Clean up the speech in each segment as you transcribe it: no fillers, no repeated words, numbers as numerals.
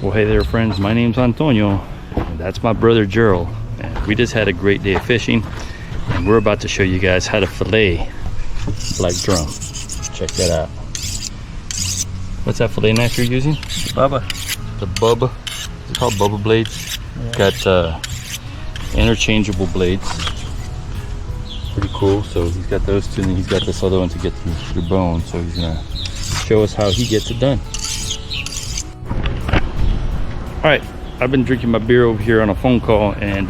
Well, hey there friends, my name's Antonio and that's my brother Gerald, and we just had a great day of fishing and we're about to show you guys how to fillet black drum. Check that out. What's that fillet knife you're using? Bubba. The Bubba. It's called Bubba Blades. Yeah. Got interchangeable blades. Pretty cool. So he's got those two and then he's got this other one to get through the bone. So he's gonna show us how he gets it done. Alright, I've been drinking my beer over here on a phone call and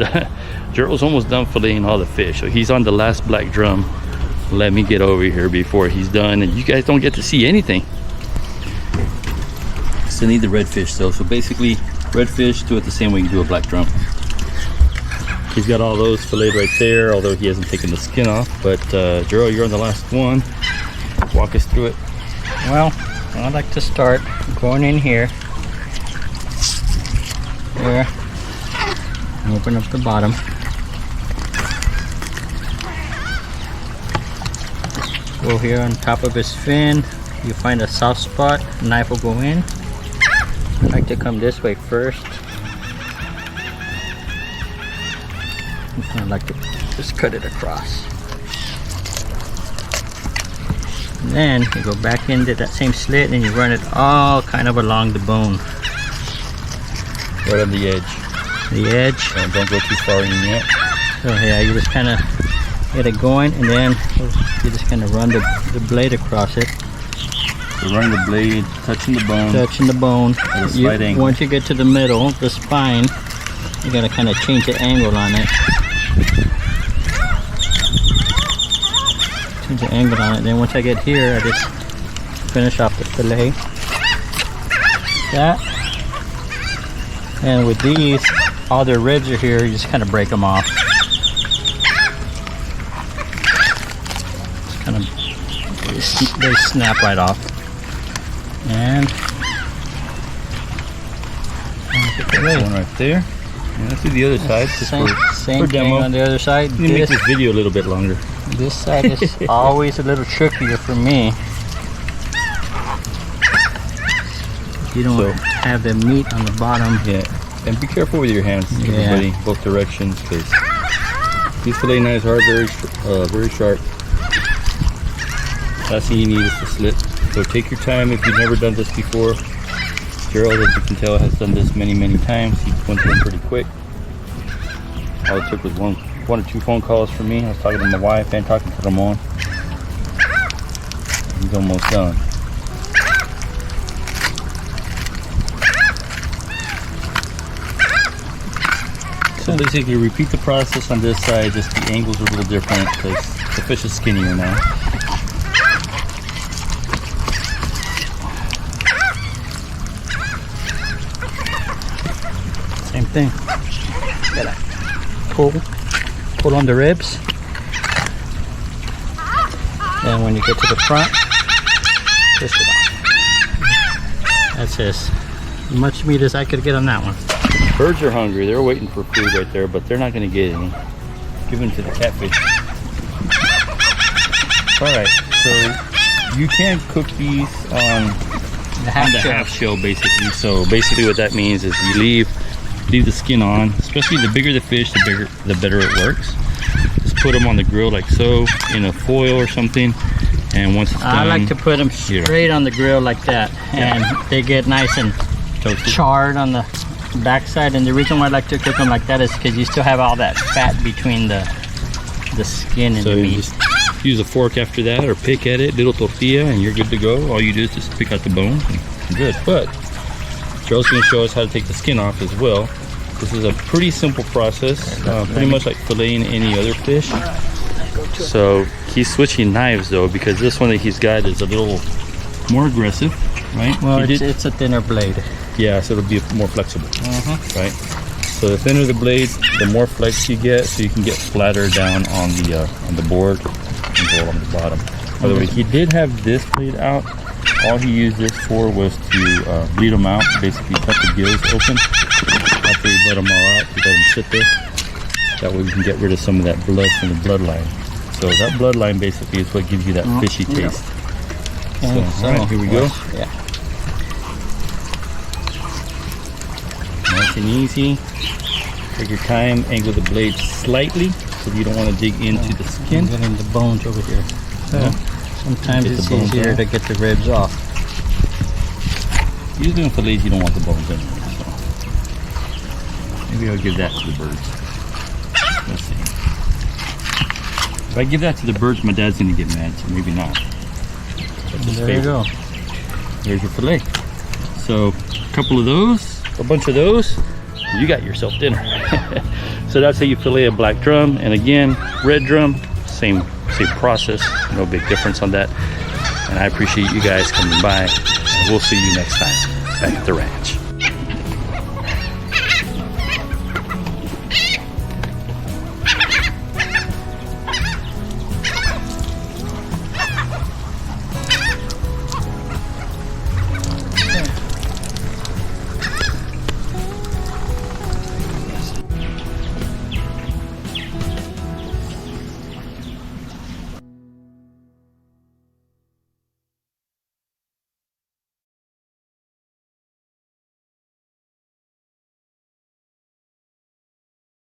Gerald's almost done filleting all the fish. So he's on the last black drum. Let me get over here before he's done and you guys don't get to see anything. Still need the redfish though. So basically, redfish, do it the same way you do a black drum. He's got all those filleted right there, although he hasn't taken the skin off. But Gerald, you're on the last one. Walk us through it. Well, I'd like to start going in here. There. Open up the bottom. Go here on top of his fin. You find a soft spot, knife will go in. I like to come this way first. I like to just cut it across. And then you go back into that same slit and you run it all kind of along the bone. Right on the edge. The edge. And don't go too far in yet. So yeah, you just kind of get it going and then you just kind of run the blade across it. So running the blade, touching the bone. Touching the bone. At a slight angle. Once you get to the middle, the spine, you gotta kind of change the angle on it. Change the angle on it. Then once I get here, I just finish off the fillet. That. And with these, all their ribs are here, you just kind of break them off. Just kind of, they snap right off. And one right there. And let's do the other side just same for demo. Thing on the other side. Let me make this video a little bit longer. This side is always a little trickier for me. You don't have the meat on the bottom. Yeah, and be careful with your hands, everybody, both directions, because these fillet knives are very sharp. Last thing you need is the slit. So take your time if you've never done this before. Gerald, as you can tell, has done this many times. He went through them pretty quick. All it took was one or two phone calls from me. I was talking to my wife and talking to Ramon. He's almost done. So basically repeat the process on this side, just the angles are a little different because the fish is skinnier now. Same thing. Gotta pull on the ribs. Then when you get to the front, twist it off. That's as much meat as I could get on that one. Birds are hungry. They're waiting for food right there, but they're not going to get any. Give them to the catfish. Alright, so you can cook these on the half shell basically. So basically what that means is you leave the skin on. Especially the bigger the fish, the better it works. Just put them on the grill like so, in a foil or something. And once it's done, I like to put them straight on the grill like that. And they get nice and charred on the backside. And the reason why I like to cook them like that is because you still have all that fat between the skin and the meat. Just use a fork after that or pick at it, little tortilla, and you're good to go. All you do is just pick out the bone. Good. But Gerald's going to show us how to take the skin off as well. This is a pretty simple process, pretty much like filleting any other fish. So he's switching knives though, because this one that he's got is a little more aggressive, right? Well, it's a thinner blade. Yeah, so it'll be more flexible, right? So the thinner the blade, the more flex you get, so you can get flatter down on the board and go along the bottom. By the way, he did have this blade out. All he used this for was to bleed them out, basically cut the gills open. After we let them all out, we let them sit there. That way we can get rid of some of that blood from the bloodline. So that bloodline basically is what gives you that fishy taste. Okay, So, all right, here we go. Yeah. Nice and easy. Take your time, angle the blade slightly so you don't want to dig into the skin. Getting the bones over here. So sometimes Get the it's bones easier out. to get the ribs off. Usually in fillets you don't want the bones in there, so maybe I'll give that to the birds. Let's see. If I give that to the birds, my dad's gonna get mad, so maybe not. That's his There you favorite. go. Here's your fillet. So a couple of those, a bunch of those, you got yourself dinner. So that's how you fillet a black drum. And again, red drum, same process, no big difference on that. And I appreciate you guys coming by. And we'll see you next time back at the ranch.